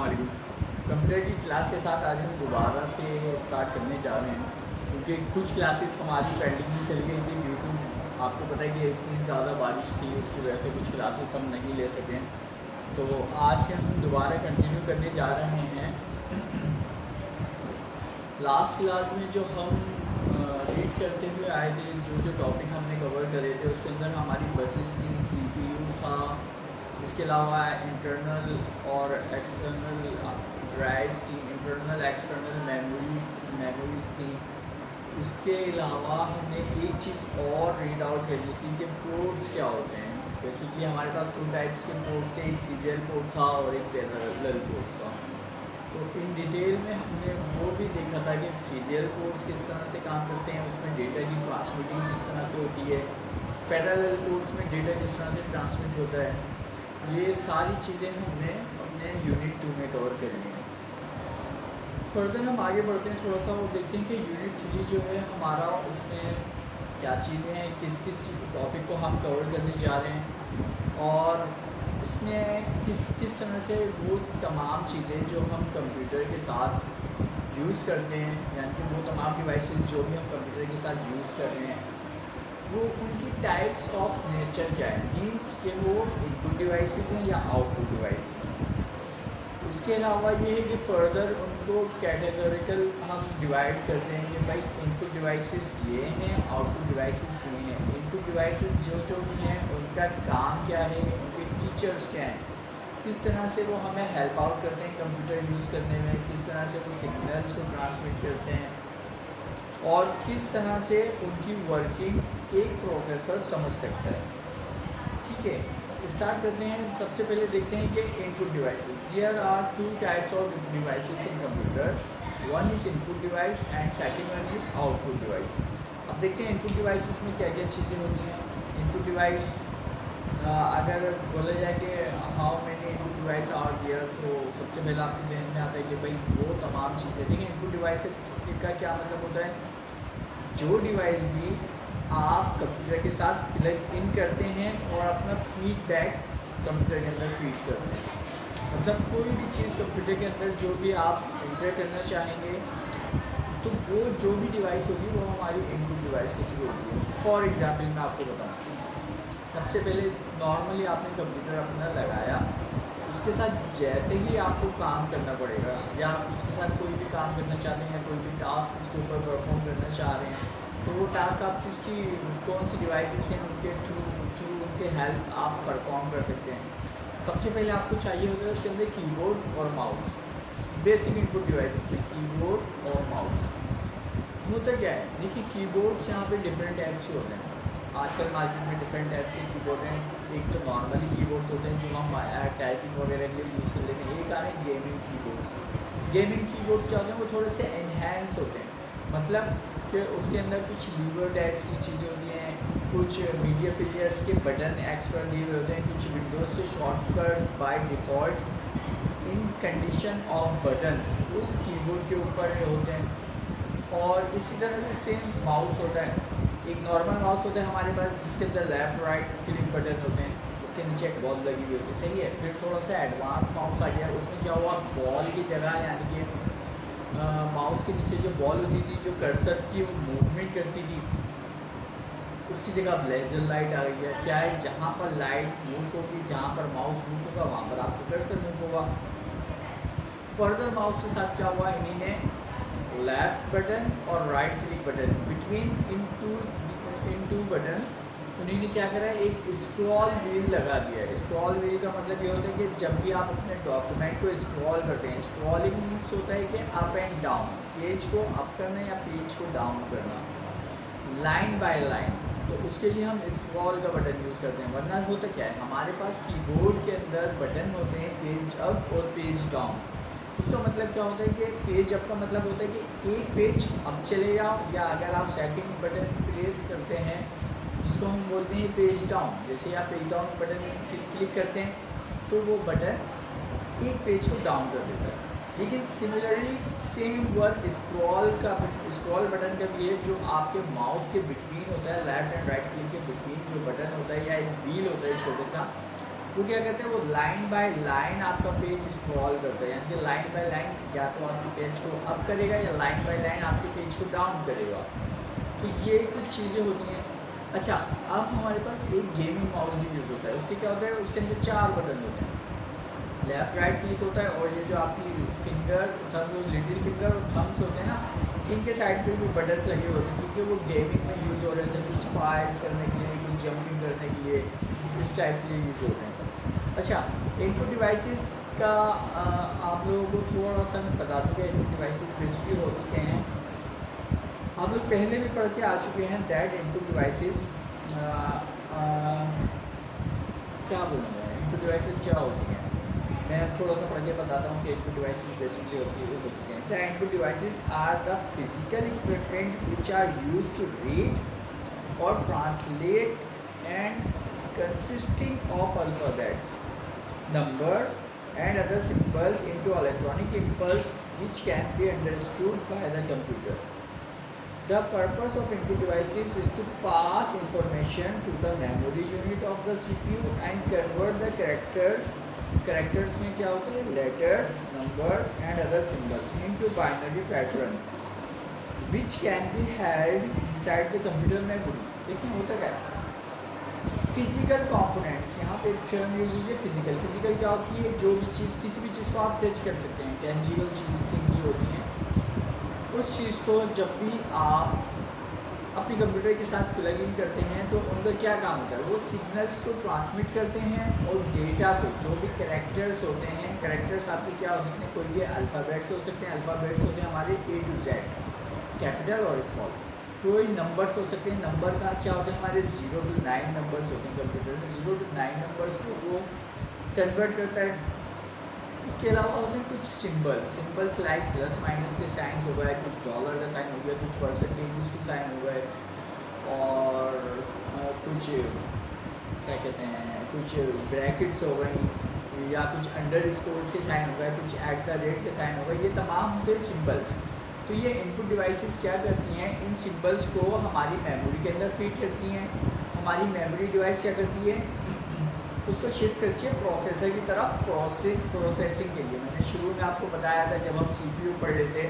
वालेकुम। कंप्यूटर की क्लास के साथ आज हम दोबारा से स्टार्ट करने जा रहे हैं क्योंकि कुछ क्लासेस हमारी पेंडिंग में चली गई थी ड्यू टू आपको पता है कि इतनी ज़्यादा बारिश थी, उसकी वजह से कुछ क्लासेस हम नहीं ले सकें। तो आज से हम दोबारा कंटिन्यू करने जा रहे हैं। लास्ट क्लास में जो हम रीड करते हुए आए थे, जो टॉपिक हमने कवर करे थे, उसके अंदर हमारी बसेस थी, CPU था, इसके अलावा इंटरनल और एक्सटर्नल ड्राइव्स थी, इंटरनल एक्सटर्नल मेमोरीज थी। उसके अलावा हमने एक चीज़ और रीड आउट कर ली थी कि पोर्ट्स क्या होते हैं। बेसिकली हमारे पास 2 टाइप्स के पोर्ट्स थे, एक सीरियल पोर्ट था और एक पैरेलल पोर्ट था। तो इन डिटेल में हमने वो भी देखा था कि सीरियल पोर्ट्स किस तरह से काम करते हैं, उसमें डेटा की ट्रांसमिटिंग किस तरह से होती है, पैरेलल पोर्ट्स में डेटा किस तरह से ट्रांसमिट होता है। ये सारी चीज़ें हमने अपने यूनिट 2 में कवर कर ली हैं। फर्दर हम आगे बढ़ते हैं थोड़ा सा और देखते हैं कि यूनिट 3 जो है हमारा, उसमें क्या चीज़ें हैं, किस किस टॉपिक को हम कवर करने जा रहे हैं और उसमें किस किस तरह से वो तमाम चीज़ें जो हम कंप्यूटर के साथ यूज़ करते हैं, यानी कि वो तमाम डिवाइसेस जो भी हम कंप्यूटर के साथ यूज़ कर रहे हैं, वो उनकी टाइप्स ऑफ नेचर क्या है, मीन्स कि वो इनपुट डिवाइसेस हैं या आउटपुट डिवाइसेस। उसके अलावा ये है कि फर्दर उनको कैटेगोरिकल हम डिवाइड करते हैं कि भाई इनपुट डिवाइसेस ये हैं, आउटपुट डिवाइसेस ये हैं। इनपुट डिवाइसेस जो भी हैं उनका काम क्या है, उनके फीचर्स क्या हैं, किस तरह से वो हमें हेल्प आउट करते हैं कंप्यूटर यूज़ करने में, किस तरह से वो सिग्नल्स को ट्रांसमिट करते हैं और किस तरह से उनकी वर्किंग एक प्रोसेसर समझ सकता है। ठीक है, स्टार्ट करते हैं। सबसे पहले देखते हैं कि input devices. There are 2 types of devices in computer, one is input device and second one is output device. अब देखते हैं इनपुट डिवाइसेस में क्या क्या चीज़ें होती हैं। इनपुट डिवाइस अगर बोला जाए कि how many input device are there, तो सबसे पहले आपके ध्यान में आता है कि भाई वो तमाम चीज़ें। देखिए इनपुट डिवाइसेस का क्या मतलब होता है, जो डिवाइस भी आप कंप्यूटर के साथ प्लग इन करते हैं और अपना फीडबैक कंप्यूटर के अंदर फीड करते हैं। मतलब कोई भी चीज़ कंप्यूटर के अंदर जो भी आप इंटर करना चाहेंगे, तो वो जो भी डिवाइस होगी वो हमारी इनपुट डिवाइस के थ्रू होगी। फॉर एग्जांपल मैं आपको बताऊँ, सबसे पहले नॉर्मली आपने कंप्यूटर अपना लगाया, उसके साथ जैसे ही आपको काम करना पड़ेगा या आप उसके साथ कोई भी काम करना चाहते हैं या कोई भी टास्क उसके ऊपर परफॉर्म करना चाह रहे हैं, तो वो टास्क आप किसकी कौन सी डिवाइसेस हैं उनके थ्रू उनके हेल्प आप परफॉर्म कर सकते हैं। सबसे पहले आपको चाहिए होगा उसके अंदर कीबोर्ड और माउस। बेसिक इनपुट डिवाइसेस हैं कीबोर्ड और माउस। होता क्या है, देखिए कीबोर्ड्स यहाँ पे डिफरेंट टाइप्स के होते हैं। आजकल मार्केट में डिफरेंट टाइप्स के कीबोर्ड हैं। एक तो नॉर्मली कीबोर्ड्स होते हैं जो हम टाइपिंग वगैरह के लिए यूज़ कर लेते हैं। एक आ रहे हैं गेमिंग कीबोर्ड्स। गेमिंग कीबोर्ड्स क्या होते हैं, वो थोड़े से एनहेंस होते हैं, मतलब कि उसके अंदर कुछ लीवर टाइप्स की चीज़ें होती हैं, कुछ मीडिया प्लेयर्स के बटन एक्स्ट्रा दिए हुए होते हैं, कुछ विंडोज़ के shortcuts by default in condition of buttons उस कीबोर्ड के ऊपर होते हैं। और इसी तरह से सेम माउस होता है। एक नॉर्मल माउस होता है हमारे पास जिसके अंदर लेफ़्ट राइट क्लिक बटन होते हैं, उसके नीचे एक बॉल लगी हुई होती है, सही है। फिर थोड़ा सा एडवांस माउस आ गया, उसमें क्या हुआ, बॉल की जगह यानी कि माउस के नीचे जो बॉल होती थी, जो कर्सर की वो मूवमेंट करती थी, उसकी जगह अब लेज़र लाइट आ गई है। क्या है, जहाँ पर लाइट मूव होगी, जहाँ पर माउस मूव होगा वहाँ पर आपको कर्सर मूव होगा। फर्दर माउस के साथ क्या हुआ, इन्हीं ने लेफ़्ट बटन और राइट क्लिक बटन बिटवीन इन टू बटन्स उन्हीं ने क्या करा है, एक स्क्रॉल व्हील लगा दिया है। स्क्रॉल व्हील का मतलब ये होता है कि जब भी आप अपने डॉक्यूमेंट को स्क्रॉल करते हैं, स्क्रॉलिंग मीन्स होता है कि अप एंड डाउन, पेज को अप करना या पेज को डाउन करना, लाइन बाय लाइन। तो उसके लिए हम स्क्रॉल का बटन यूज़ करते हैं। वरना होता क्या है, हमारे पास कीबोर्ड के अंदर बटन होते हैं पेज अप और पेज डाउन। उसका मतलब क्या होता है कि पेज अप का मतलब होता है कि एक पेज अप चले जाओ, या अगर आप सेकंड बटन प्रेस करते हैं जिसको हम बोलते हैं पेज डाउन, जैसे आप पेज डाउन बटन क्लिक करते हैं तो वो बटन एक पेज को डाउन कर देता है। लेकिन similarly same work scroll button का भी है, जो आपके माउस के बिटवीन होता है, लेफ्ट एंड राइट क्लिक के बिटवीन जो बटन होता है या एक व्हील होता है छोटा सा, वो क्या करते हैं, वो लाइन बाय लाइन आपका पेज स्क्रॉल करते हैं, यानी कि लाइन बाय लाइन या तो आपके पेज को अप करेगा या लाइन बाय लाइन आपके पेज को डाउन करेगा। तो ये कुछ चीज़ें होती हैं। अच्छा, अब हमारे पास एक गेमिंग माउस भी यूज़ होता है। उसके क्या होता है, उसके अंदर 4 बटन होते हैं, लेफ़्ट राइट क्लिक होता है, और ये जो आपकी फिंगर थंब, लिटिल फिंगर और थम्स होते हैं ना, इनके साइड पे भी बटन्स लगे होते हैं, क्योंकि वो गेमिंग में यूज़ हो रहे थे, कुछ फायर्स करने के लिए, कुछ जंपिंग करने के लिए, इस टाइप के लिए यूज़ होते हैं। अच्छा, इनपुट डिवाइसेस का आप लोगों को थोड़ा सा मैं बता दूँ कि इनपुट डिवाइसेस बेसिकली होती क्या हैं। आप लोग पहले भी पढ़ के आ चुके हैं दैट इनपुट डिवाइसेस क्या बोलूँगा, इनपुट डिवाइसेस क्या होती हैं। मैं थोड़ा सा पढ़ के बताता हूँ कि इनपुट डिवाइसेस बेसिकली होती हैं। The input devices are the physical equipment which are use to read और translate and consisting of alphabets, numbers and other symbols into electronic impulse which can be understood by the computer. The purpose of input devices is to pass information to the memory unit of the CPU and convert the characters में क्या होता है, letters, numbers and other symbols into binary pattern which can be held inside the computer memory। देखिए होता क्या है, physical components, यहाँ पे एक टर्म यूज हुई है फिजिकल। फिजिकल क्या होती है, जो भी चीज़, किसी भी चीज़ को आप टच कर सकते हैं, टेंजिबल चीज़, थिंग्स जो होती हैं, उस चीज़ को जब भी आप अपने कंप्यूटर के साथ प्लग इन करते हैं तो उनका क्या काम होता है, वो सिग्नल्स को ट्रांसमिट करते हैं और डेटा को, जो भी कैरेक्टर्स होते हैं, कैरेक्टर्स आपके क्या हो सकते हैं, कोई भी अल्फ़ाबेट्स हो सकते हैं, अल्फ़ाबेट्स होते हैं हमारे A to Z, कैपिटल और स्मॉल। कोई नंबर्स हो सकते हैं, नंबर का क्या होता है, हमारे 0 to 9 नंबर्स होते हैं कंप्यूटर में, 0 to 9 नंबर्स को वो कन्वर्ट करता है। उसके अलावा होते हैं कुछ सिंबल्स लाइक प्लस माइनस के साइंस हो गए, कुछ डॉलर का साइन हो गया, कुछ परसेंटेज के साइन हो गए, और कुछ क्या कहते हैं, कुछ ब्रैकेट्स हो गई, या कुछ अंडर स्कोर्स के साइन हो गए, कुछ एट द रेट के साइन हो गए, ये तमाम होते हैं सिंबल्स। तो ये इनपुट डिवाइसेस क्या करती हैं, इन सिंबल्स को हमारी मेमोरी के अंदर फीड करती हैं। हमारी मेमोरी डिवाइस क्या करती है, उसको शिफ्ट करती है प्रोसेसर की तरफ, प्रोसेसिंग के लिए। मैंने शुरू में आपको बताया था, जब हम CPU पढ़ लेते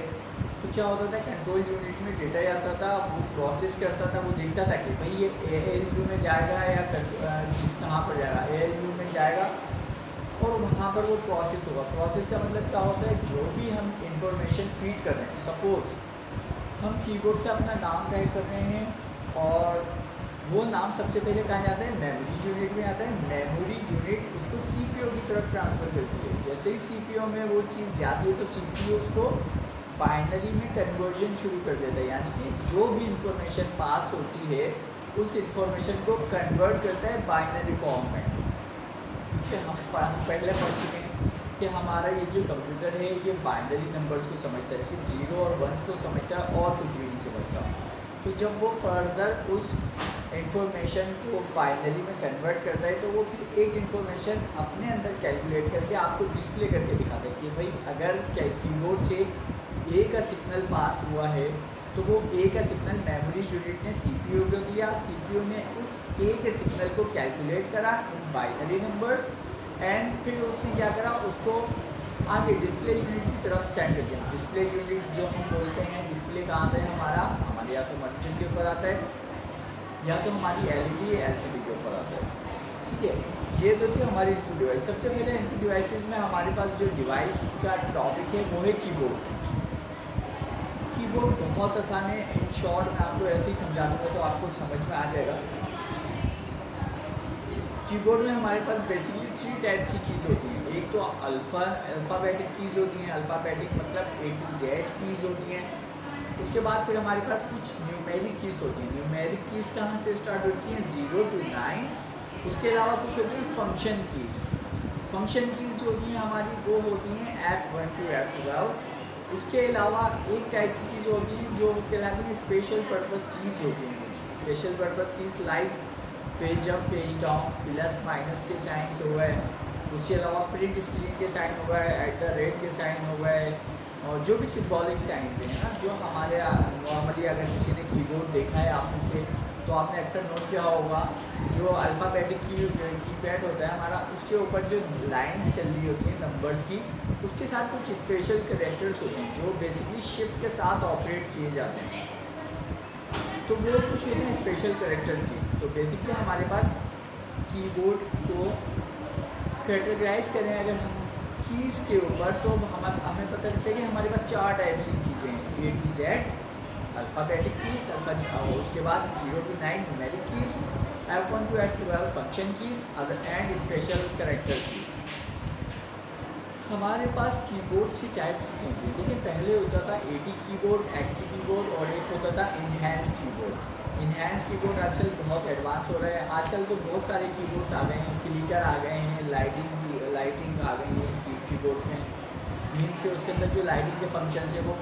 तो क्या होता था, कंट्रोल यूनिट में डेटा आता था, वो प्रोसेस करता था, वो देखता था कि भाई ये ALU में जाएगा या किस कहाँ पर जाएगा, ALU में जाएगा, और वहाँ पर वो प्रोसेस होगा। प्रोसेस का मतलब क्या होता है, जो भी हम इंफॉर्मेशन फीड कर रहे हैं, सपोज हम कीबोर्ड से अपना नाम टाइप कर रहे हैं और वो नाम सबसे पहले कहाँ जाता है, मेमोरी यूनिट में आता है। मेमोरी यूनिट उसको CPU की तरफ ट्रांसफ़र करती है। जैसे ही CPU में वो चीज़ जाती है तो CPU उसको बाइनरी में कन्वर्जन शुरू कर देता है, यानी कि जो भी इंफॉर्मेशन पास होती है उस इंफॉर्मेशन को कन्वर्ट करता है बाइनरी फॉर्म में। हम पहले पढ़ चुके हैं कि हमारा ये जो कंप्यूटर है ये बाइनरी नंबर्स को समझता है, सिर्फ 0 और 1s को समझता है और कुछ भी नहीं समझता। तो जब वो फर्दर उस इंफॉर्मेशन को बाइनरी में कन्वर्ट करता है तो वो फिर एक इंफॉर्मेशन अपने अंदर कैलकुलेट करके आपको डिस्प्ले करके दिखाता है कि भाई अगर कीबोर्ड से A का सिग्नल पास हुआ है तो वो A का सिग्नल मेमोरी यूनिट ने CPU को दिया, CPU ने उस A के सिग्नल को कैलकुलेट करा इन बाइनरी नंबर्स, एंड फिर उसने क्या करा, उसको आगे डिस्प्ले यूनिट की तरफ सेंड कर दिया। डिस्प्ले यूनिट जो हम बोलते हैं, डिस्प्ले कहाँ पे है हमारे या तो मॉनिटर के ऊपर आता है या तो हमारी LED LCD के ऊपर आता है। ठीक है, ये तो थी हमारी इनपुट डिवाइस। सबसे पहले इनपुट डिवाइसेस में हमारे पास जो डिवाइस का टॉपिक है वो है कीबोर्ड। कीबोर्ड बहुत आसान है, इन शॉर्ट मैं आपको ऐसे ही समझा दूँगा तो आपको समझ में आ जाएगा। कीबोर्ड में हमारे पास बेसिकली 3 टाइप्स की कीज़ होती हैं। एक तो अल्फ़ाबेटिक कीज़ होती हैं, अल्फ़ाबेटिक मतलब A to Z कीज़ होती हैं। उसके बाद फिर हमारे पास कुछ न्यूमेरिक कीज़ होती हैं। न्यूमेरिक कीज़ कहाँ से स्टार्ट होती हैं, 0 to 9। उसके अलावा कुछ होती हैं फंक्शन कीज़। फंक्शन कीज़ जो होती हैं हमारी वो होती हैं F1 to F12। उसके अलावा एक टाइप की चीज़ होती हैं जो कहलाती हैं स्पेशल पर्पस कीज़ होती हैं। Special purpose keys like page up, page down, plus minus के साइंस हो गए, उसके अलावा प्रिंट स्क्रीन के साइन हो गए, @ के साइन हो गए, और जो भी सिम्बॉलिक साइंस हैं ना, जो हमारे नॉर्मली अगर किसी ने कीबोर्ड देखा है आप से तो आपने अक्सर नोट किया होगा जो अल्फ़ाबेटिक कीपैड होता है हमारा, उसके ऊपर जो लाइंस चल रही होती हैं नंबर्स की, उसके साथ कुछ स्पेशल कैरेक्टर्स होते हैं जो बेसिकली शिफ्ट के साथ ऑपरेट किए जाते हैं। तो वो कुछ होते हैं स्पेशल कैरेक्टर कीज। तो बेसिकली हमारे पास कीबोर्ड को कैटेगराइज करें अगर हम कीज़ के ऊपर, तो हमें पता लगता है कि हमारे पास 4 टाइप्स की कीज़ें हैं, A to Z alphabetic keys, उसके बाद 0 to 9 numeric keys, F1 to F12 function keys and special character keys. हमारे पास कीबोर्ड्स की टाइप्स होती हैं। देखिए पहले होता था AT कीबोर्ड, XT कीबोर्ड और एक होता था इन्हेंस्ड कीबोर्ड। इन्हेंस्ड कीबोर्ड आजकल बहुत एडवांस हो रहा है। आजकल तो बहुत सारे कीबोर्ड्स आ गए हैं, क्लिकर आ गए हैं, लाइटिंग आ गई है कीबोर्ड में। मीन्स के उसके अंदर जो लाइटिंग के फंक्शन है वो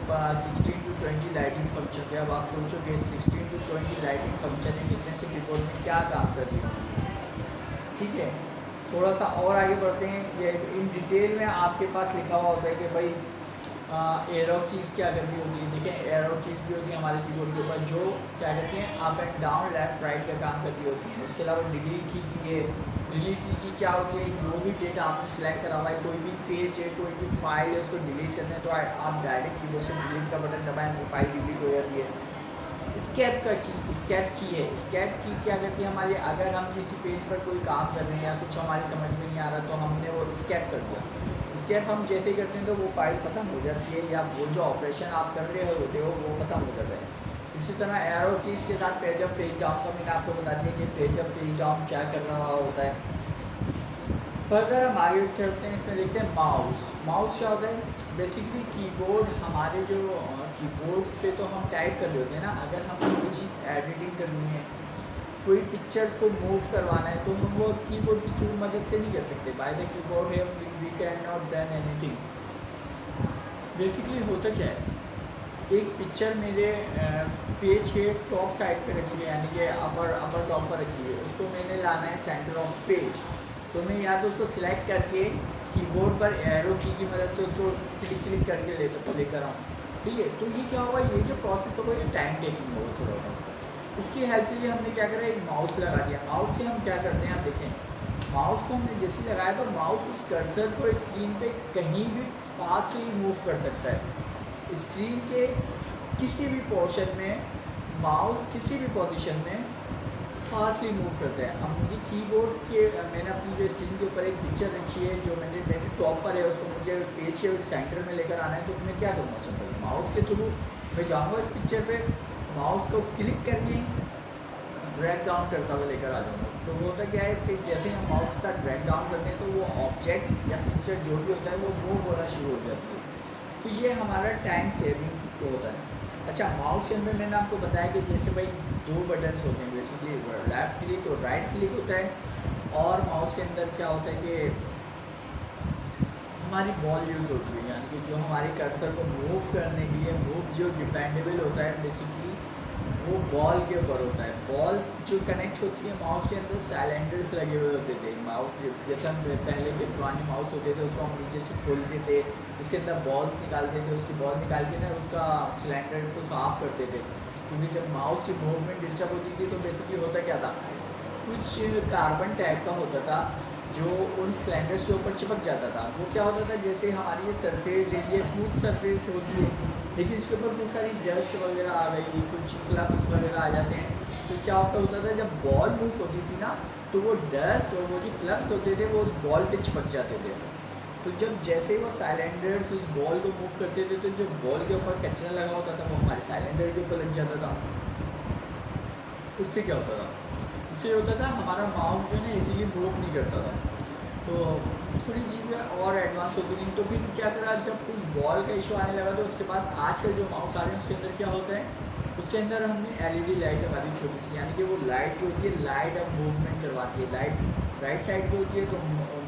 16 to 20 लाइटिंग फंक्शन है। अब आप सोचोगे 16 to 20 लाइटिंग फंक्शन है, कितने से कीबोर्ड में क्या काम कर रही होगी। ठीक है, थोड़ा सा और आगे बढ़ते हैं। ये इन डिटेल में आपके पास लिखा हुआ होता है कि भाई एरो कीज़ क्या करती होती है। देखिए एरो कीज़ भी होती है हमारे कीबोर्ड के ऊपर जो क्या करती हैं up and down left right का काम करती होती हैं। उसके अलावा डिलीट की है। डिलीट की क्या होती है, जो भी डेटा आपने सेलेक्ट करा हुआ है, कोई भी पेज है, कोई भी फाइल है, उसको डिलीट करना है तो आप डायरेक्ट कीबोर्ड से डिलीट का बटन दबाएं वो फाइल डिलीट हो जाती है। स्केप की है। स्केप की क्या करती है हमारी, अगर हम किसी पेज पर कोई काम कर रहे हैं या कुछ हमारी समझ में नहीं आ रहा तो हमने वो स्केप कर दिया। स्केप हम जैसे ही करते हैं तो वो फाइल ख़त्म हो जाती है या वो जो ऑपरेशन आप कर रहे होते हो वो ख़त्म हो जाता है। इसी तरह एरो कीज़ के साथ पेज अप पेज डाउन का मैंने आपको बता दिया कि पेज अप पेज डाउन क्या कर रहा होता है। फर्दर हम आगे चलते हैं, इसमें देखते हैं माउस। माउस क्या होता है, बेसिकली कीबोर्ड हमारे जो कीबोर्ड पे तो हम टाइप कर रहे होते हैं ना। अगर हम कोई चीज़ एडिटिंग करनी है, कोई पिक्चर को मूव करवाना है तो हम वो कीबोर्ड की थ्रू मदद से नहीं कर सकते। बाय द कीबोर्ड है we can not done anything. Basically होता क्या है, एक पिक्चर मेरे पेज के टॉप साइड पे रखी है, यानी कि अपर टॉप पर रखी है, उसको मैंने लाना है सेंटर ऑफ पेज। तो मैं या तो उसको सिलेक्ट करके कीबोर्ड पर एरो की मदद से उसको क्लिक करके लेकर आऊँ। ठीक है, तो ये क्या होगा, ये जो प्रोसेस होगा ये टाइम टेकिंग होगा थोड़ा सा। इसकी हेल्प के लिए हमने क्या करा, एक माउस लगा दिया। माउस से हम क्या करते हैं, आप देखें माउस को हमने जैसे लगाया तो माउस उस कर्सर को स्क्रीन पे कहीं भी फास्टली मूव कर सकता है। स्क्रीन के किसी भी पोर्शन में माउस किसी भी पोजीशन में फास्टली मूव करता है। अब मुझे कीबोर्ड के मैंने अपनी जो स्क्रीन के ऊपर एक पिक्चर रखी है जो मेरे टॉप पर है, उसको मुझे पेज के सेंटर में लेकर आना है तो मैं क्या करूँगा, सिंपल माउस के थ्रू मैं जाऊँगा इस पिक्चर पे, माउस को क्लिक करके ड्रैग डाउन करता हुआ लेकर आ जाऊँगा। तो होता क्या है कि जैसे हम माउस के साथ ड्रैग डाउन करते हैं तो वो ऑब्जेक्ट या पिक्चर जो भी होता है वो मूव होना शुरू हो जाती है। तो ये हमारा टाइम सेविंग होता है। अच्छा, माउस के अंदर मैंने आपको बताया कि जैसे भाई 2 बटन्स होते हैं, बेसिकली लेफ़्ट क्लिक और राइट क्लिक होता है। और माउस के अंदर क्या होता है कि हमारी बॉल यूज़ होती है, यानी कि जो हमारे कर्सर को मूव करने के लिए मूव जो डिपेंडेबल होता है बेसिकली वो बॉल के ऊपर होता है। बॉल्स जो कनेक्ट होती है माउस के अंदर साइलेंडर्स लगे हुए होते थे। माउस जैसे हम पहले के पुराने माउस होते थे उसको हम नीचे से खोलते थे, उसके अंदर बॉल्स निकालते थे, उसकी बॉल निकाल के ना उसका सिलेंडर को साफ़ करते थे। क्योंकि जब माउस की मूवमेंट डिस्टर्ब होती थी तो बेसिकली होता क्या था, कुछ कार्बन टाइप का होता था जो उन सिलेंडर्स के ऊपर चिपक जाता था। वो क्या होता था, जैसे हमारी ये सरफेस है ये स्मूथ सरफेस होती है लेकिन इसके ऊपर बहुत सारी डस्ट वगैरह आ गई, कुछ फ्लक्स वगैरह आ जाते हैं। तो क्या होता था, जब बॉल मूव होती थी ना तो वो डस्ट और वो जो फ्लक्स होते थे वो उस बॉल पे चिपक जाते थे। तो जब जैसे ही वो साइलेंडर्स उस बॉल को मूव करते थे तो जो बॉल के ऊपर कचरा लगा होता था वो हमारे साइलेंडर के ऊपर लग जाता था। उससे क्या होता था, उससे होता था हमारा माउस जो है ना इजीली मूव नहीं करता था। तो थोड़ी चीज़ें और एडवांस होती गई। तो फिर क्या करा, जब उस बॉल का इशू आने लगा तो उसके बाद आजकल जो माउस आ रहे हैं उसके अंदर क्या होता है, उसके अंदर हमने LED लाइट लगा दी छोटी सी, यानी कि वो लाइट जो होती है लाइट अब मूवमेंट करवाती है। लाइट राइट साइड पे होती है तो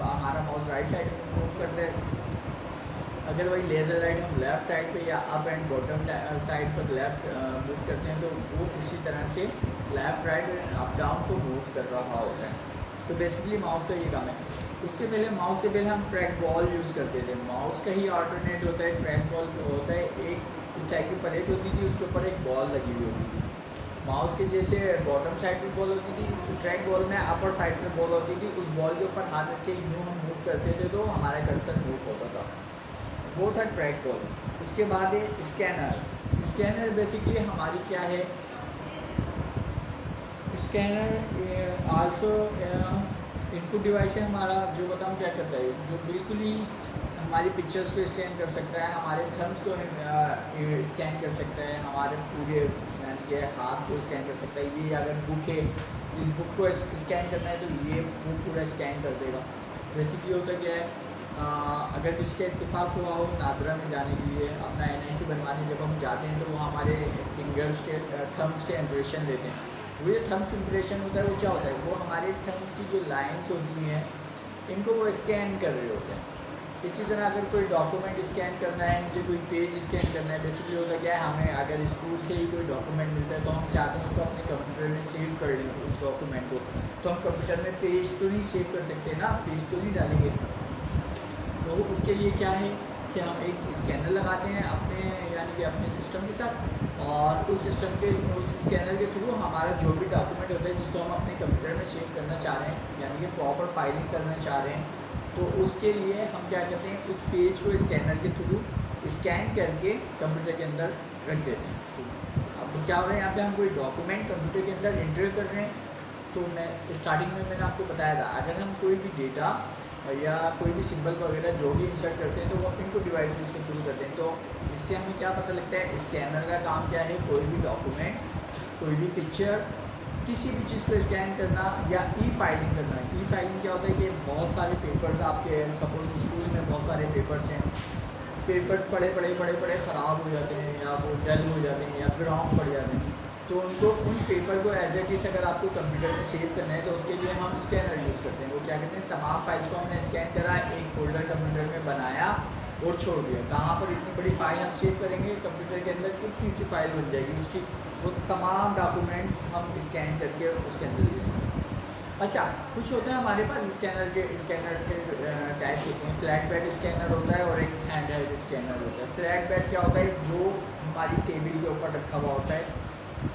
हमारा माउस राइट साइड में मूव करता है। अगर वही लेज़र लाइट हम लेफ़्ट साइड पे या अप एंड बॉटम साइड पर लेफ़्ट मूव करते हैं तो वो उसी तरह से लेफ़्ट राइट अप डाउन को मूव कर रहा होता है। तो बेसिकली माउस का ये काम है। इससे पहले माउस से पहले हम ट्रैक बॉल यूज़ करते थे। माउस का ही अल्टरनेट होता है ट्रैक बॉल होता है। एक इस टाइप की प्लेट होती थी, उसके ऊपर एक बॉल लगी हुई होती थी। माउस के जैसे बॉटम साइड पे बॉल होती थी, ट्रैक बॉल में अपर साइड पे बॉल होती थी, उस बॉल के ऊपर हाथ रख के यूँ हम मूव करते थे तो हमारा कर्सर मूव होता था, वो था ट्रैक बॉल। उसके बाद है स्कैनर। स्कैनर बेसिकली हमारी क्या है, स्कैनर आल्सो इनपुट डिवाइस है हमारा, जो बताऊँ क्या करता है, जो बिल्कुल ही हमारी पिक्चर्स को स्कैन कर सकता है, हमारे थम्स को स्कैन कर सकता है, हमारे पूरे यानी कि हाथ को स्कैन कर सकता है। ये अगर बुक है, इस बुक को स्कैन करना है तो ये बुक पूरा स्कैन कर देगा। बेसिकली होता क्या है, अगर किसी का इत्तेफाक हुआ हो नादरा में जाने के लिए अपना NIC बनवाने, जब हम जाते हैं तो वो हमारे फिंगर्स के थम्स के इम्प्रेशन लेते हैं। वो जो थम्स इम्प्रेशन होता है वो क्या होता है, वो हमारे थम्स की जो लाइंस होती हैं इनको वो स्कैन कर रहे होते हैं। इसी तरह अगर कोई डॉक्यूमेंट स्कैन करना है, मुझे कोई पेज स्कैन करना है, बेसिकली होता क्या है, हमें अगर स्कूल से ही कोई डॉक्यूमेंट मिलता है तो हम चाहते हैं उसको अपने कंप्यूटर में सेव कर लें उस डॉक्यूमेंट को, तो हम कंप्यूटर में पेज तो नहीं सेव कर सकते ना, पेज तो नहीं डालेंगे। तो उसके लिए क्या है कि हम एक स्कैनर लगाते हैं अपने यानी कि अपने सिस्टम के साथ, और उस सिस्टम के उस स्कैनर के थ्रू हमारा जो भी डॉक्यूमेंट होता है जिसको हम अपने कंप्यूटर में सेव करना चाह रहे हैं यानी कि प्रॉपर फाइलिंग करना चाह रहे हैं, तो उसके लिए हम क्या करते हैं, उस पेज को स्कैनर के थ्रू स्कैन करके कंप्यूटर के अंदर रख देते हैं। तो अब क्या हो रहा है, यहाँ पे हम कोई डॉक्यूमेंट कंप्यूटर के अंदर एंटर कर रहे हैं। तो मैं स्टार्टिंग में मैंने आपको बताया था, अगर हम कोई भी डेटा या कोई भी सिंबल वगैरह जो भी इंसर्ट करते हैं तो वो इनपुट डिवाइसेस के थ्रू करते हैं। तो इससे हमें क्या पता लगता है, स्कैनर का काम क्या है, कोई भी डॉक्यूमेंट, कोई भी पिक्चर, किसी भी चीज़ को स्कैन करना या फाइलिंग करना। फाइलिंग क्या होता है कि बहुत सारे पेपर्स आपके, सपोज स्कूल में बहुत सारे पेपर्स हैं, पेपर पड़े ख़राब हो जाते हैं या वो डल हो जाते हैं या ब्राउन पड़ जाते हैं, तो उनको उन पेपर को एज इट इज़ अगर आपको कंप्यूटर में सेव करना है तो उसके लिए हम स्कैनर यूज़ करते हैं। वो क्या कहते हैं, तमाम फाइल्स को हमने स्कैन करा, एक फ़ोल्डर कंप्यूटर में बनाया और छोड़ दिया। कहाँ पर इतनी बड़ी फाइल हम सेव करेंगे, कंप्यूटर के अंदर कितनी सी फाइल बन जाएगी, उसकी वो तमाम डॉक्यूमेंट्स हम स्कैन करके उसके अंदर ले जाएंगे। अच्छा, कुछ होता है हमारे पास स्कैनर के टाइप्स होते हैं। फ्लैट बेड स्कैनर होता है और एक हैंड हेल्ड स्कैनर होता है। फ्लैट बेड क्या होता है, जो हमारी टेबल के ऊपर रखा हुआ होता है,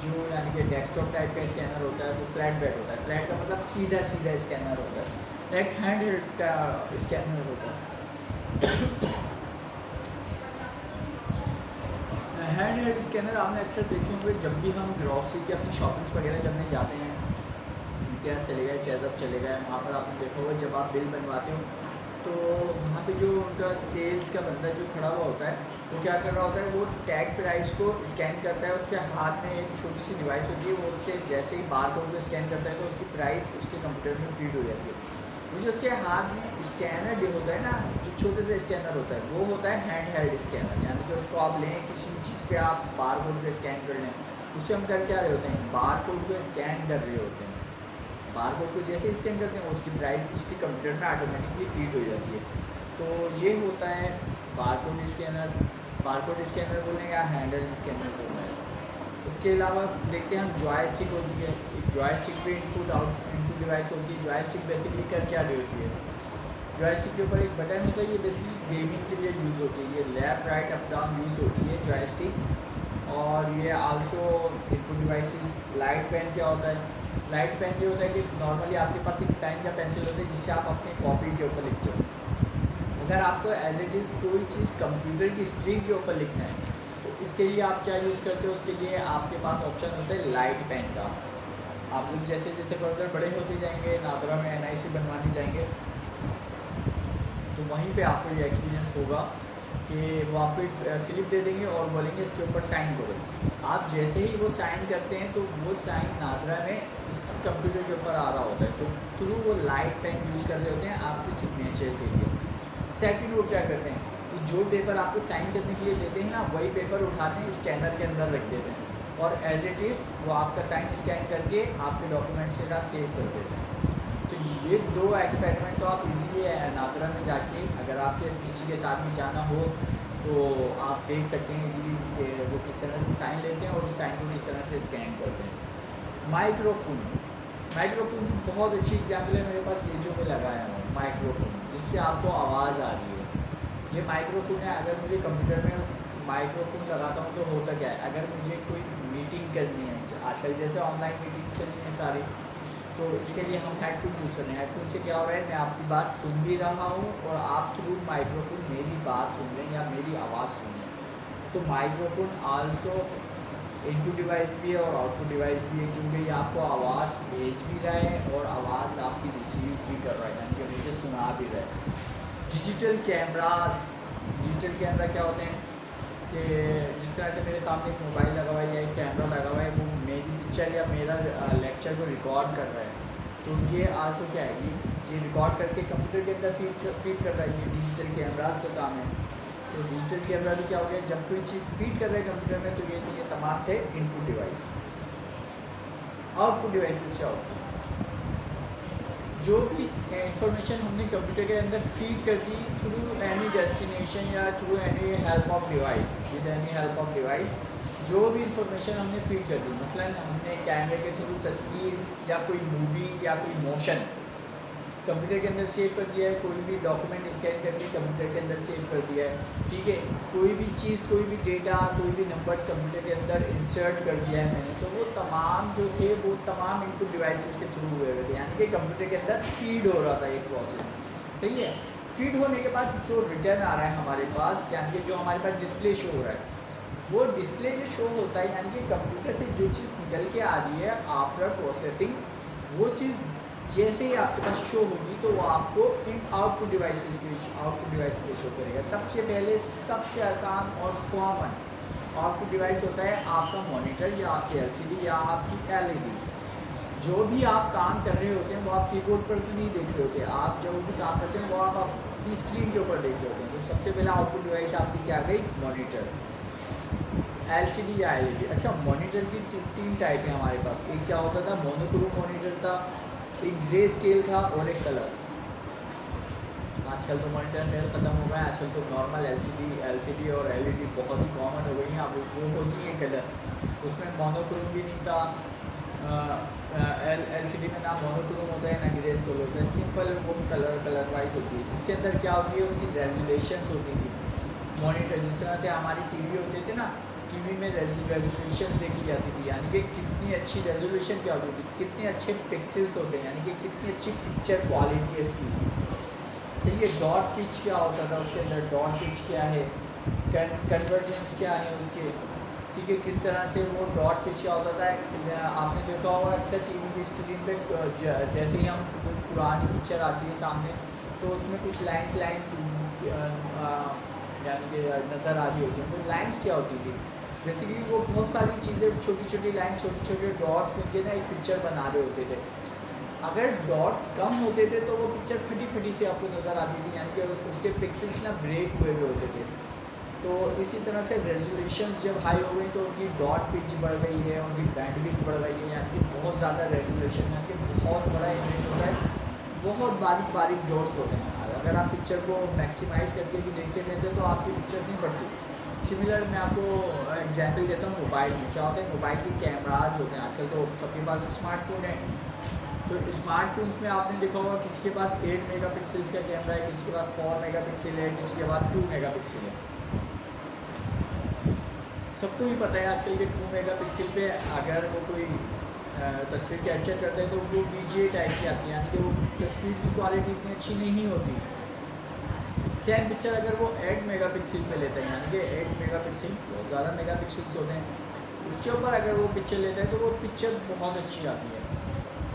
जो यानी कि डेस्कटॉप टाइप का स्कैनर होता है, वो फ्लैट बेड होता है। फ्लैट का मतलब सीधा स्कैनर होता है। एक हैंड हेल्ड का स्कैनर होता है। हैंड हेल्ड स्कैनर आपने अक्सर देखे होंगे जब भी हम ग्रॉसरी की अपनी शॉपिंग्स वगैरह करने जाते हैं, इम्तियाज़ चले गए, चेज़अप चले गए, वहाँ पर आपने देखा होगा जब आप बिल बनवाते हो तो वहाँ पे जो उनका सेल्स का बंदा जो खड़ा हुआ होता है वो क्या कर रहा होता है, वो टैग प्राइस को स्कैन करता है। उसके हाथ में एक छोटी सी डिवाइस होती है, वो उससे जैसे ही बार कोड को स्कैन करता है तो उसकी प्राइस उसके कंप्यूटर में फीड हो जाती है। वो जो उसके हाथ में स्कैनर जो होता है ना, जो छोटे से स्कैनर होता है, वो होता है हैंड हेल्ड स्कैनर। यानी कि उसको आप लें, किसी भी चीज़ पे आप बार कोड को स्कैन कर लें, उससे हम कर क्या रहे होते हैं, बार कोड को स्कैन कर रहे होते हैं। बार कोड को जैसे स्कैन करते हैं उसकी प्राइस उसके कंप्यूटर में ऑटोमेटिकली फीड हो जाती है। तो ये होता है bar code scanner. Bar code scanner बोलेंगे या हैंडल स्कैनर बोलना है। उसके अलावा देखते हैं हम जॉयस्टिक होती है, एक जॉयस्टिक पे इनपुट डिवाइस होती है। जॉयस्टिक बेसिकली कर क्या रही होती है, जॉयस्टिक के ऊपर एक बटन होता है, ये बेसिकली गेमिंग के लिए यूज़ होती है। ये left right up down use होती है जॉयस्टिक। और ये also input devices. Light pen क्या होता है, लाइट पेन ये होता है कि नॉर्मली आपके पास एक पेन या पेंसिल होती है जिससे आप अपनी कॉपी के ऊपर लिखते हो। अगर आपको एज इट इज़ कोई चीज़ कंप्यूटर की स्क्रीन के ऊपर लिखना है तो इसके लिए आप क्या यूज़ करते हो, उसके लिए आपके पास ऑप्शन होता है लाइट पेन का। आप लोग जैसे जैसे फर्दर बड़े होते जाएंगे, नादरा में NIC बनवाने जाएंगे तो वहीं पे आपको ये एक्सपीरियंस होगा कि वो आपको एक स्लिप दे देंगे और बोलेंगे इसके ऊपर साइन करो। आप जैसे ही वो साइन करते हैं तो वो साइन नादरा में उस कंप्यूटर के ऊपर आ रहा होता है, तो थ्रू वो लाइट पेन यूज़ कर रहे होते हैं आपके सिग्नेचर के लिए। सेकंड वो क्या करते हैं, तो जो पेपर आपको साइन करने के लिए देते हैं ना, वही पेपर उठाते हैं स्कैनर के अंदर रख देते हैं और एज इट इज़ वो आपका साइन स्कैन करके आपके डॉक्यूमेंट्स के साथ सेव कर देते हैं। तो ये दो एक्सपेरिमेंट तो आप इजीली नादरा में जाके, अगर आपके किसी के साथ भी जाना हो तो आप देख सकते हैं इजीली कि वो किस तरह से साइन लेते हैं और उस साइन को किस तरह से स्कैन करते हैं। माइक्रोफोन की बहुत अच्छी एग्जाम्पल है मेरे पास, ये जो मैं लगाया हूँ माइक्रोफोन, जिससे आपको आवाज़ आ रही है। ये माइक्रोफोन है, अगर मुझे कंप्यूटर में माइक्रोफोन लगाता हूँ तो होता क्या है, अगर मुझे कोई मीटिंग करनी है, आजकल जैसे ऑनलाइन मीटिंग्स चल रही हैं सारी, तो इसके लिए हम हेडफोन यूज़ कर रहे हैं। हेडफोन से क्या हो रहा है, मैं आपकी बात सुन भी रहा हूँ और आप थ्रू माइक्रोफोन मेरी बात सुन रहे हैं या मेरी आवाज़ सुन रहे हैं। तो माइक्रोफोन आल्सो इनपुट डिवाइस भी है और आउटपुट डिवाइस भी है, क्योंकि ये आपको आवाज़ भेज भी रहा है और आवाज़ आपकी रिसीव भी कर रहा है, यानी कि मुझे सुना भी रहा है। डिजिटल कैमरा क्या होते हैं कि जिस तरह से मेरे सामने एक मोबाइल लगा हुआ है या एक कैमरा लगा हुआ है, वो मेरी पिक्चर या मेरा लेक्चर को रिकॉर्ड कर रहा है। तो ये आल्सो क्या है, ये रिकॉर्ड करके कंप्यूटर के अंदर फीड कर रहा है। ये डिजिटल कैमरास का काम है। तो डिजिटल कैमरा भी क्या हो गया, जब कोई चीज़ फीड कर रहे हैं कंप्यूटर में, तो ये तमाम थे इनपुट डिवाइस। आउटपुट डिवाइसेस क्या होती है, जो भी इंफॉर्मेशन हमने कंप्यूटर के अंदर फीड कर दी थ्रू एनी डेस्टिनेशन या through any help of device, with any help of device, जो भी इंफॉर्मेशन हमने फीड कर दी, मसलन हमने कैमरे के थ्रू तस्वीर या कोई मूवी या कोई मोशन कंप्यूटर के अंदर सेव कर दिया है, कोई भी डॉक्यूमेंट स्कैन करके कंप्यूटर के अंदर सेव कर दिया है, ठीक है, कोई भी चीज़, कोई भी डेटा, कोई भी नंबर्स कंप्यूटर के अंदर इंसर्ट कर दिया है मैंने, तो वो तमाम जो थे वो तमाम इनपुट डिवाइसेस के थ्रू हुए थे, यानी कि कंप्यूटर के अंदर फीड हो रहा था एक प्रोसेस। सही है। फीड होने के बाद जो रिटर्न आ रहा है हमारे पास, यानी कि जो हमारे पास डिस्प्ले शो हो रहा है, वो डिस्प्ले जो शो होता है, यानी कि कंप्यूटर से जो चीज़ निकल के आ रही है आफ्टर प्रोसेसिंग, वो चीज़ जैसे ही आपके पास शो होगी तो वो आपको इन आउटपुट डिवाइस पे शो करेगा। सबसे पहले सबसे आसान और कॉमन आउटपुट डिवाइस होता है आपका मॉनिटर या आपकी एलसीडी या आपकी एलईडी। जो भी आप काम कर रहे होते हैं वो आप कीबोर्ड पर तो नहीं देख रहे होते, आप जो भी काम करते हैं वो आप अपनी स्क्रीन के ऊपर देख रहे होते हैं। तो सबसे पहले आउटपुट डिवाइस आपकी क्या आ गई, मॉनिटर, एलसीडी या एलईडी। अच्छा, मॉनिटर की तीन टाइप है हमारे पास। एक क्या होता था, मोनोक्रोम मॉनिटर था, एक ग्रे स्केल था और एक कलर। आजकल तो मॉनिटर खैर ख़त्म हो गया है, आजकल तो नॉर्मल एलसीडी और एलईडी बहुत ही कॉमन हो गई हैं। अब वो होती है कलर, उसमें मोनोक्रोम भी नहीं था। एलसीडी में ना मोनोक्रोम होता है ना ग्रे स्केल होता है, सिंपल वो कलर वाइज होती है, जिसके अंदर क्या होती है, उसकी रेजोल्यूशंस होती थी। मॉनिटर जिस तरह से हमारी टीवी होते थे ना, टीवी में रेजोल्यूशन देखी जाती थी, यानी कि कितनी अच्छी रेजोल्यूशन क्या होती थी, कितने अच्छे पिक्सेल्स होते हैं, यानी कि कितनी अच्छी पिक्चर क्वालिटी है इसकी। ठीक है। डॉट पिच क्या होता था, उसके अंदर डॉट पिच क्या है, कन्वर्जेंस क्या है उसके, ठीक है, किस तरह से वो डॉट पिच क्या होता था। आपने देखा होगा अक्सर टीवी की स्क्रीन पे जैसे ही हम कोई पुरानी पिक्चर आती है सामने, तो उसमें कुछ लाइन्स यानी कि नज़र आ रही होती है। तो लाइन्स क्या होती थी, बेसिकली वो बहुत सारी चीज़ें, छोटी छोटी लाइन, छोटे छोटे डॉट्स मिलके ना एक पिक्चर बना रहे होते थे। अगर डॉट्स कम होते थे तो वो पिक्चर फटी से आपको नज़र आती थी, यानी कि उसके पिक्सेल्स ना ब्रेक हुए होते थे। तो इसी तरह से रेजोल्यूशन जब हाई हो गई तो उनकी डॉट पिच बढ़ गई है, उनकी बैंडविड्थ बढ़ गई है, यानी कि बहुत ज़्यादा रेजोल्यूशन, यानी कि बहुत बड़ा इमेज होता है, बहुत बारीक बारीक डॉट्स होते हैं। अगर आप पिक्चर को मैक्सिमाइज़ करके भी देखते रहते तो आपकी पिक्चर्स नहीं बढ़ती। सिमिलर मैं आपको एग्जांपल देता हूँ, मोबाइल में क्या होता है, मोबाइल के कैमराज होते हैं, आजकल तो सबके पास स्मार्टफोन है। तो स्मार्टफोन्स में आपने देखा होगा किसी के पास 8 मेगापिक्सल्स का कैमरा है, किसी के पास 4 मेगापिक्सल है, किसी के पास 2 मेगापिक्सल है। सबको ही पता है आजकल के 2 मेगापिक्सल पे अगर वो कोई तस्वीर कैप्चर करता है तो वो वीजीए टाइप की आती है, यानी कि वो तस्वीर की क्वालिटी इतनी अच्छी नहीं होती। सेम पिक्चर अगर वो 8 मेगापिक्सल पे लेते हैं, यानी कि 8 मेगापिक्सल बहुत ज़्यादा मेगापिक्सल्स होते हैं, उसके ऊपर अगर वो पिक्चर लेते हैं तो वो पिक्चर बहुत अच्छी आती है।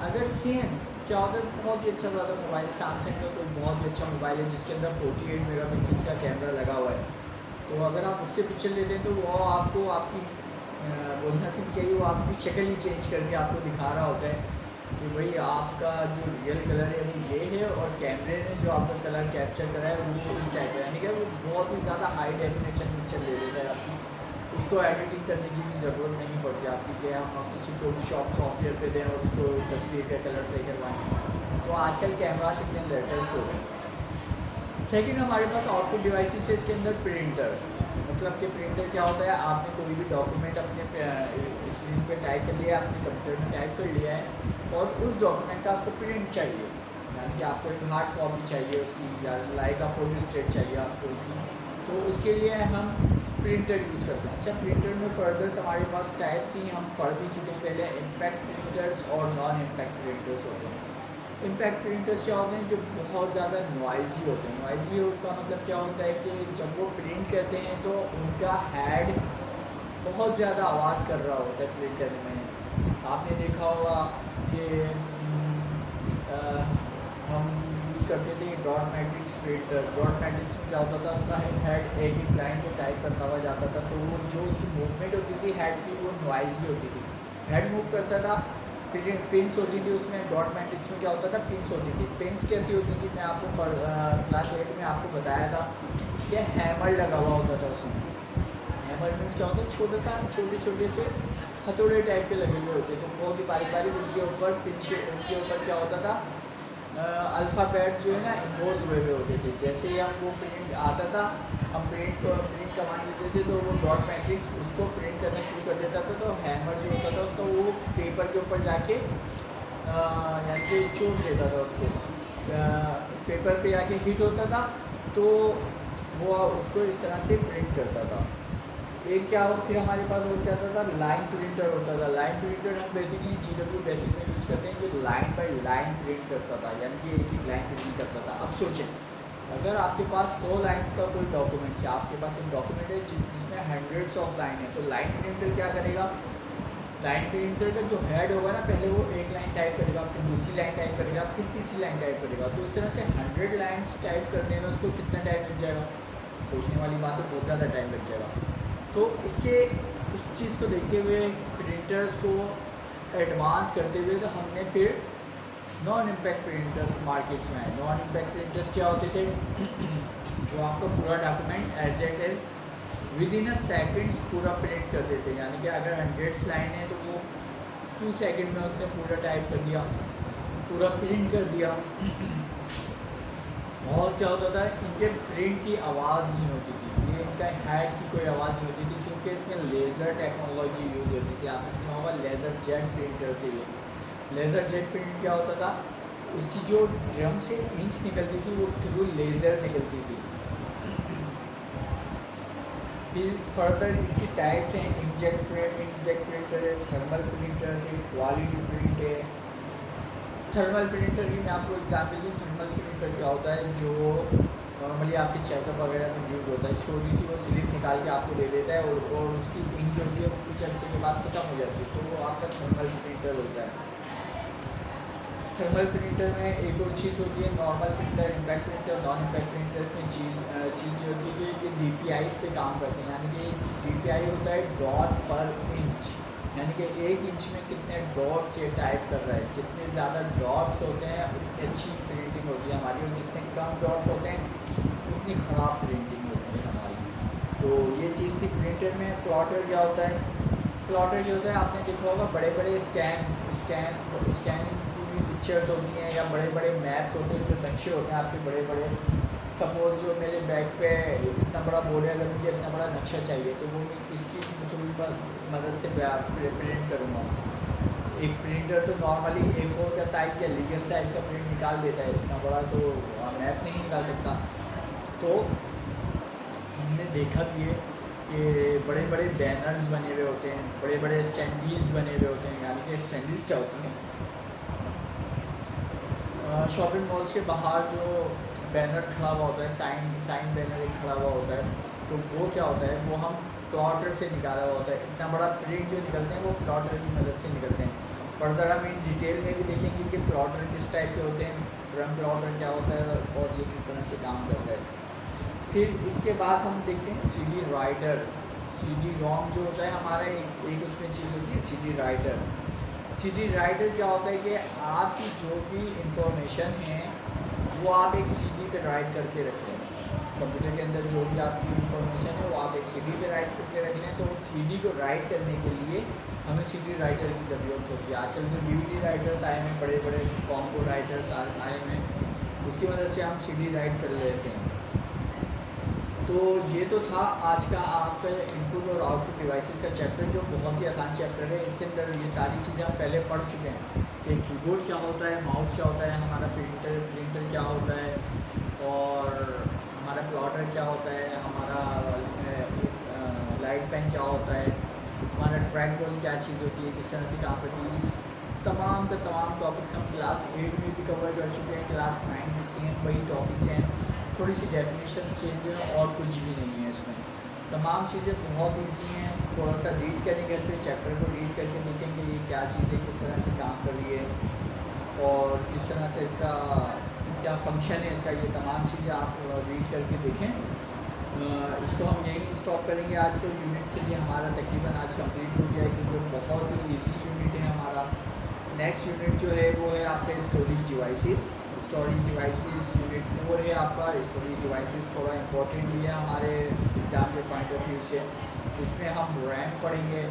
अगर सेम क्या होता है, बहुत ही अच्छा ज़्यादा मोबाइल, सैमसंग का कोई बहुत ही अच्छा मोबाइल है जिसके अंदर 48 मेगापिक्सल का कैमरा लगा हुआ है, तो अगर आप उससे पिक्चर लेते हैं तो वो आपको आपकी बोलना तो चाहिए, वो आपकी शक्ल ही चेंज करके आपको दिखा रहा होता है कि भाई आपका जो रियल कलर है वो ये है और कैमरे ने जो आपका कलर कैप्चर करा है वो इस टाइप है, यानी कि वो बहुत ही ज़्यादा हाई डेफिनेशन पिक्चर ले लेता है आपकी। उसको एडिटिंग करने की भी ज़रूरत नहीं पड़ती आपकी कि हम किसी फोटोशॉप सॉफ्टवेयर पे दें और उसको तस्वीर का कलर सही करवाएँ। तो आजकल कैमरास इतने लेटेस्ट हो गए। सेकंड हमारे पास आउटपुट डिवाइसेस है इसके अंदर प्रिंटर, मतलब कि प्रिंटर क्या होता है, आपने कोई भी डॉक्यूमेंट अपने स्क्रीन पे टाइप कर लिया, अपने कंप्यूटर में टाइप कर लिया है और उस डॉक्यूमेंट का आपको प्रिंट चाहिए, यानी कि आपको एक हार्ड कॉपी चाहिए उसकी, या लाइक का फोटो स्टेट चाहिए आपको उसकी। तो उसके लिए हम प्रिंटर यूज़ करते हैं। अच्छा, प्रिंटर में फर्दर्स हमारे पास टाइप थी, हम पढ़ भी चुके हैं पहले, इम्पैक्ट प्रिंटर्स और नॉन इम्पैक्ट प्रिंटर्स होते हैं। इम्पैक्ट प्रिंटर्स क्या होते हैं, जो बहुत ज़्यादा नॉइज़ी होते हैं। नॉइज़ी का मतलब क्या होता है कि जब वो प्रिंट करते हैं तो उनका हेड बहुत ज़्यादा आवाज़ कर रहा होता है प्रिंट करने में। आपने देखा होगा कि हम यूज़ करते थे dot matrix printer. Dot matrix में क्या होता था, उसका हेड एक एक लाइन को टाइप करता हुआ जाता था, तो वो जो उसकी मूवमेंट होती थी हेड की, वो नॉइज़ी होती थी। हेड मूव करता था, पिंस होती थी उसमें। डॉट मैट्रिक्स में क्या होता था, पिंस होती थी। पिंस कैसी होती थी, मैं आपको क्लास 8 में आपको बताया था कि हैमर लगा हुआ होता था उसमें। हैमर मीन्स क्या होता है, छोटा सा छोटे छोटे से हथौड़े टाइप के लगे हुए होते थे, बहुत ही बारीक बारीक। उनके ऊपर पीछे उनके ऊपर क्या होता था, अल्फ़ाबेट जो है ना इम्पोज हुए हुए होते थे। जैसे ही हम वो प्रिंट आता था, हम प्रिंट कमांड देते थे, तो वो डॉट मैट्रिक्स उसको प्रिंट करना शुरू कर देता था। तो हैमर जो होता था उसका, वो पेपर के ऊपर जाके यानी कि चोट देता था उसको, पेपर पे जाके हिट होता था, तो वो उसको इस तरह से प्रिंट करता था। एक क्या हो, फिर हमारे पास और क्या था, लाइन प्रिंटर होता था। लाइन प्रिंटर हम बेसिकली GW बेसिक में यूज़ करते हैं, जो लाइन बाय लाइन प्रिंट करता था, यानी कि एक एक लाइन प्रिंट करता था। अब सोचें, अगर आपके पास 100 लाइन का कोई डॉक्यूमेंट है, आपके पास एक डॉक्यूमेंट है जिसमें हंड्रेड्स ऑफ लाइन है, तो लाइन प्रिंटर क्या करेगा, लाइन प्रिंटर का जो हेड होगा ना, पहले वो एक लाइन टाइप करेगा, फिर दूसरी लाइन टाइप करेगा, फिर तीसरी लाइन टाइप करेगा। तो इस तरह से 100 लाइन्स टाइप करने में उसको कितना टाइम लग जाएगा, सोचने वाली बात है, बहुत ज़्यादा टाइम लग जाएगा। तो इस चीज़ को देखते हुए, प्रिंटर्स को एडवांस करते हुए, तो हमने फिर नॉन इम्पैक्ट प्रिंटर्स मार्केट्स में आए। नॉन इम्पैक्ट प्रिंटर्स क्या होते थे, जो आपका पूरा document as it is within a seconds पूरा प्रिंट करते थे। यानी कि अगर 100 लाइन है तो वो 2 सेकेंड में उसने पूरा टाइप कर दिया, पूरा प्रिंट कर दिया। और क्या होता था, इनके प्रिंट की आवाज़ नहीं होती थी, ये इनका हेड की कोई आवाज़ नहीं होती थी, क्योंकि इसमें लेज़र टेक्नोलॉजी यूज़ होती थी। आपने सुना होगा लेज़र जेट प्रिंटर से। ये लेज़र जेट प्रिंट क्या होता था, उसकी जो ड्रम से इंक निकलती थी वो थ्रू लेज़र निकलती थी। फिर फर्दर इसकी टाइप्स हैं, इंकजेट प्रिंटर है, थर्मल प्रिंटर है, क्वालिटी प्रिंट है। थर्मल प्रिंटर की मैं आपको एग्जाम्पल दूँ। थर्मल प्रिंटर क्या होता है, जो नॉर्मली आपके चेकअप वगैरह में यूज होता है, छोटी सी वो स्लिप निकाल के आपको दे देता है, और उसकी इंक जो होती है वो कुछ अर्से के बाद ख़त्म हो जाती है, तो वो आपका थर्मल प्रिंटर होता है। थर्मल प्रिंटर में एक और चीज़ होती है, normal printer, impact printer, non impact printers में चीज़ ये होती है कि ये DPIs पे काम करते हैं। यानी कि DPI होता है डॉट पर इंच, यानी कि 1 इंच में कितने डॉट्स ये टाइप कर रहा है। जितने ज़्यादा डॉट्स होते हैं उतनी अच्छी प्रिंटिंग होती है हमारी, और जितने कम डॉट्स होते हैं उतनी ख़राब प्रिंटिंग होती है हमारी। तो ये चीज़ थी प्रिंटर में। प्लॉटर क्या होता है, प्लॉटर जो होता है आपने देखा होगा, बड़े बड़े स्कैन की पिक्चर्स होती हैं, या बड़े बड़े मैप्स होते हैं, जो नक्शे होते हैं आपके बड़े बड़े। सपोज़ जो मेरे बैग पे इतना बड़ा बोर्ड है, अगर मुझे इतना बड़ा नक्शा चाहिए तो वो मैं इसकी मदद से प्रिंट करूँगा। एक प्रिंटर तो नॉर्मली A4 का साइज़ या लीगल साइज़ का प्रिंट निकाल देता है, इतना बड़ा तो मैप नहीं निकाल सकता। तो हमने देखा भी है कि बड़े बड़े बैनर्स बने हुए होते हैं, बड़े बड़े स्टैंडीज़ बने हुए होते हैं। यानी कि स्टैंडीज़ क्या होती हैं, शॉपिंग मॉल्स के बाहर जो बैनर खड़ा हुआ होता है, साइन बैनर एक खड़ा हुआ होता है, तो वो क्या होता है, वो हम प्लॉटर से निकाला हुआ होता है। इतना बड़ा प्रिंट जो निकलते हैं वो प्लॉटर की मदद से निकलते हैं। फर्दर हम इन डिटेल में भी देखेंगे कि प्लॉटर किस टाइप के होते हैं, ड्रम प्लॉटर क्या होता है, और ये किस तरह से काम करता है। फिर इसके बाद हम देखते हैं CD राइटर। CD रोम जो होता है हमारा, एक उसमें चीज़ होती है CD राइटर। CD राइटर क्या होता है कि आपकी जो भी इंफॉर्मेशन है वो आप एक CD पे राइट करके रख लें। कंप्यूटर के अंदर जो भी आपकी इंफॉर्मेशन है वो आप एक CD पे राइट करके रख लें। तो CD को राइट करने के लिए हमें CD राइटर की ज़रूरत होती है। आजकल में DVD राइटर्स आए हैं, बड़े बड़े कॉम्पो राइटर्स आए हैं, उसकी मदद से हम CD राइट कर लेते हैं। तो ये तो था आज का आपका इनपुट और आउटपुट डिवाइसेस का चैप्टर, जो बहुत ही आसान चैप्टर है। इसके अंदर ये सारी चीज़ें हम पहले पढ़ चुके हैं कि कीबोर्ड क्या होता है, माउस क्या होता है, हमारा प्रिंटर क्या होता है, और हमारा प्लॉटर क्या होता है, हमारा पेन क्या होता है, हमारा ट्रैक बॉल क्या चीज़ होती है, किस तरह से काम करती है। इस तमाम का तमाम टॉपिक्स हम क्लास 8 में भी कवर कर चुके हैं, क्लास 9 में सेम वही टॉपिक्स हैं, थोड़ी सी डेफिनेशन चेंज है और कुछ भी नहीं है इसमें। तमाम चीज़ें बहुत ईजी हैं, थोड़ा सा रीड करेंगे, फिर चैप्टर को रीड करके देखेंगे ये क्या चीज़ है, किस तरह से काम कर रही है और किस तरह से इसका क्या फंक्शन है इसका, ये तमाम चीज़ें आप रीड करके देखें। इसको हम यहीं स्टॉप करेंगे। आज के यूनिट के लिए हमारा तकरीबन आज कंप्लीट हो गया है, क्योंकि बहुत ही ईजी यूनिट है हमारा। नेक्स्ट यूनिट जो है वो है आपका storage devices. Storage devices unit 4 है आपका। स्टोरेज डिवाइसेस थोड़ा इंपॉर्टेंट भी है हमारे एग्ज़ाम के पॉइंट ऑफ व्यू से। इसमें हम रैम पढ़ेंगे,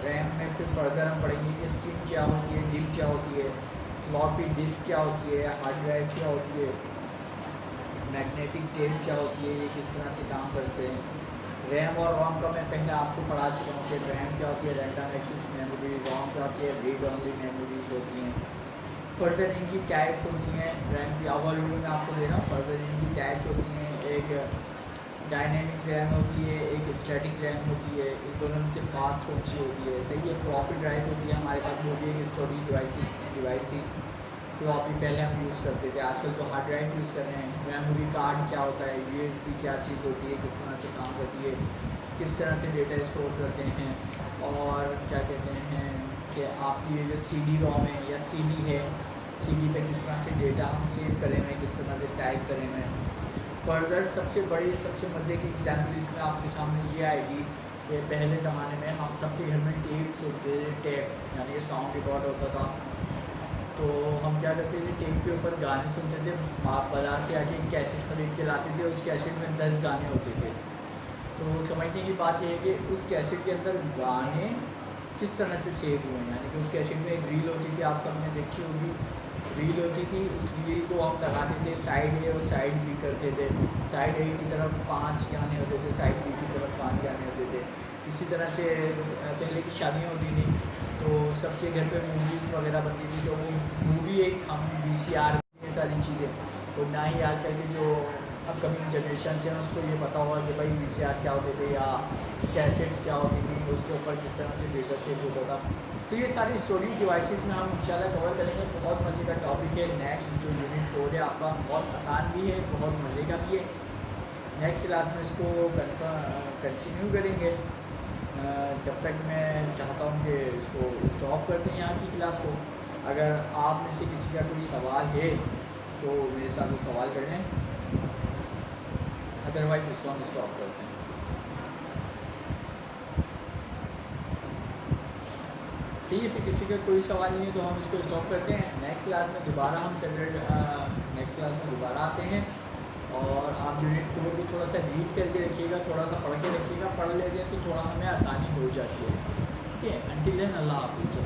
रैम में फिर फर्दर हम पढ़ेंगे कि सिम क्या होती है, डिप क्या होती है, फ्लॉपी डिस्क क्या होती है, हार्ड ड्राइव क्या होती है, मैग्नेटिक टेप क्या होती है, ये किस तरह से काम करते हैं। रैम और रोम का मैं पहले आपको पढ़ा चुका हूँ कि रैम क्या होती है, रैंडम एक्सेस मेमोरी, रोम क्या होती है, रीड ओनली मेमोरीज होती हैं। फर्दर इनकी टाइप्स होती हैं, रैम की ओवरव्यू में आपको दे रहा हूँ। फर्दर इनकी टाइप्स होती हैं, एक डायनेमिक रैम होती है, एक स्टैटिक रैम होती है, इन दोनों से फास्ट कौन सी होती है, सही है। फ्लॉपी ड्राइव होती है हमारे पास, वो भी एक स्टोरेज डिवाइस थी। फ्लॉपी पहले हम यूज़ करते थे, आजकल तो हार्ड ड्राइव यूज़ कर रहे हैं। मेमोरी कार्ड क्या होता है, यूएसबी क्या चीज़ होती है, किस तरह से काम करती है, किस तरह से डेटा स्टोर करते हैं, और क्या कहते हैं कि आपकी ये जो CD रोम है या CD है, CD पे किस तरह से डेटा हम सेव करें हुए, किस तरह से टाइप करें हुए। फर्दर सबसे बड़ी सबसे मज़े की एग्जाम्पल इसमें आपके सामने ये आएगी कि पहले ज़माने में हम सबके घर में टेप्स होते थे, टेप यानी कि साउंड रिकॉर्ड होता था। तो हम क्या करते थे, टेप के ऊपर गाने सुनते थे। आप बाज़ार से आके कैसेट खरीद के लाते थे, उस कैसेट में 10 गाने होते थे। तो समझने की बात यह है कि उस कैसेट के अंदर गाने किस तरह से सेव हुए हैं, यानी कि उस कैसेट में एक रील होती थी, आप सबने देखी होगी, रील होती थी। उस रील को हम लगाते थे, साइड ए और साइड बी करते थे। साइड ए की तरफ 5 गाने होते थे, साइड बी की तरफ 5 गाने होते थे। इसी तरह से पहले की शादियाँ होती थी तो सबके घर पे मूवीज़ वगैरह बनती थी, तो वो मूवी एक हम VCR, ये सारी चीज़ें। तो ना ही आजकल की जो अपकमिंग जनरेशन है उसको ये पता होगा कि भाई VCR क्या होते थे या कैसेट्स क्या होती थी, उसके ऊपर किस तरह से डेटा सेव होता था। तो ये सारी स्टोरेज डिवाइसेस में हम इंशाल्लाह कवर करेंगे। बहुत मज़े का टॉपिक है। नेक्स्ट जो यूनिट 4 है आपका, बहुत आसान भी है, बहुत मज़े का भी है। नेक्स्ट क्लास में इसको कंटिन्यू करेंगे। जब तक मैं चाहता हूँ कि इसको स्टॉप करते हैं यहाँ की क्लास को। अगर आप में से किसी का कोई सवाल है तो मेरे साथ वो सवाल कर लें, अदरवाइज़ इसको हम स्टॉप करते हैं। ठीक है, फिर किसी का कोई सवाल नहीं है तो हम इसको स्टॉप करते हैं। नेक्स्ट क्लास में दोबारा हम नेक्स्ट क्लास में दोबारा आते हैं। और आप यूनिट 4 को थोड़ा सा रीड करके रखिएगा, थोड़ा सा पढ़ के रखिएगा। पढ़ लेते हैं तो थोड़ा हमें आसानी हो जाती है। ठीक है, अंटिल देन अल्लाह हाफिज़।